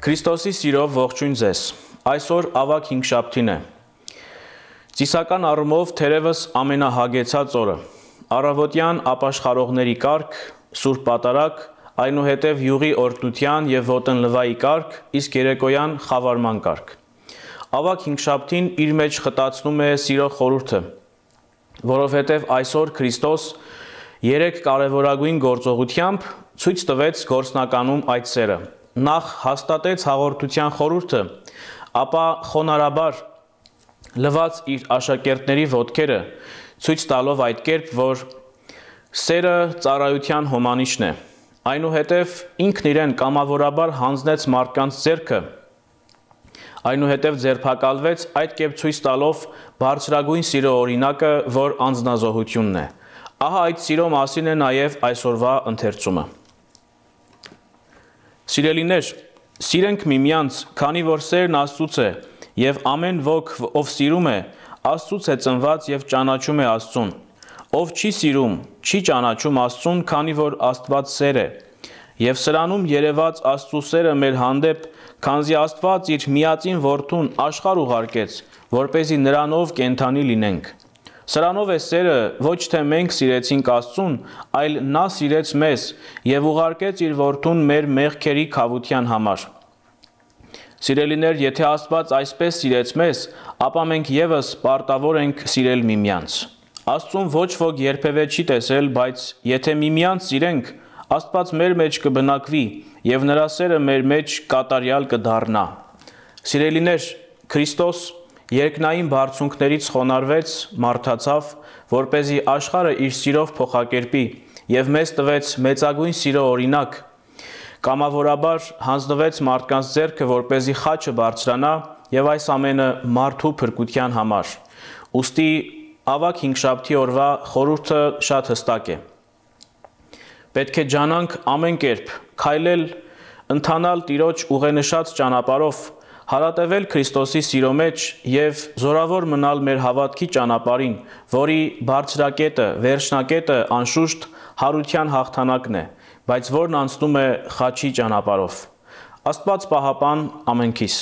Քրիստոսի սիրով ողջույն ձեզ։ Այսօր ավագ հինգշաբթին է։ Ծիսական առումով թերևս ամենահագեցած օրը։ Առավոտյան ապաշխարողների կարգ, Սուրբ Պատարագ, այնուհետև յուղի օրհնության եւ ոտնլվայի կարգ, իսկ երեկոյան խավարման կարգ։ Ավագ հինգշաբթին իր մեջ խտացնում է սիրո խորհուրդը, որովհետև այսօր Քրիստոս երեք կարևորագույն գործողությամբ ցույց տվեց գործնականում այդ սերը։ Նախ հաստատեց հաղորդության խորհուրդը, ապա խոնարհաբար լվաց իր աշակերտների ոտքերը, ցույց տալով այդ կերպ, որ սերը ծառայության հոմանիշն է։ Այնուհետև ինքն իրեն կամավորաբար հանձնեց մարդկանց ձեռքը, այնուհետև ձերբակալվեց այդ կերպ ցույց տալով բարձրագույն սիրո օրինակը, որ անձնազոհությունն է։ Ահա այդ սիրո մասին է նաև այսօրվա ընթերցումը։ Սիրելիներ, սիրենք միմյանց, քանի որ սերն Աստծուց է, եւ ամեն ոք, ով սիրում է, Աստծուց է ծնված եւ ճանաչում է Աստծուն։ Ով չի սիրում, չի ճանաչում Աստծուն, քանի որ Աստված սեր է։ Եվ սրանում երևաց Աստծու սերը մեր հանդեպ, քանզի Աստված իր միածին որդուն աշխարհ ուղարկեց, որպեսզի նրանով կենդանի լինենք։ Սրանով է սերը, ոչ թե մենք սիրեցինք Աստծուն, այլ նա սիրեց մեզ եւ ուղարկեց իր որդուն մեր մեղքերի քավության համար։ Սիրելիներ, եթե Աստված այսպես սիրեց մեզ, ապա մենք եւս պարտավոր ենք սիրել միմյանց։ Աստծուն ոչ ոք երբևէ չի տեսել, բայց եթե միմյանց սիրենք, Աստված մեր մեջ կբնակվի եւ նրա սերը մեր մեջ կատարյալ կդառնա։ Սիրելիներ, Քրիստոս երկնային բարձունքներից խոնարհվեց, մարդացավ, որպեսզի աշխարհը իր սիրով փոխակերպի եւ մեզ տվեց մեծագույն սիրո օրինակ։ Կամավորաբար հանձնվեց մարդկանց ձեռքը, որպեսզի խաչը բարձրանա եւ այս ամենը մարդու փրկության համար։ Ուստի ավագ հինգշաբթի օրվա խորհուրդը շատ հստակ է։ Պետք է ջանանք ամեն կերպ քայլել, ընթանալ Տիրոջ ուղենշած ճանապարհով, հարատևել Քրիստոսի սիրո մեջ եւ զորավոր մնալ մեր հավատքի ճանապարհին, որի բարձրակետը, վերջնակետը անշուշտ հարության հաղթանակն է, բայց որն անցնում է խաչի ճանապարհով։ Աստված պահապան ամենքիս։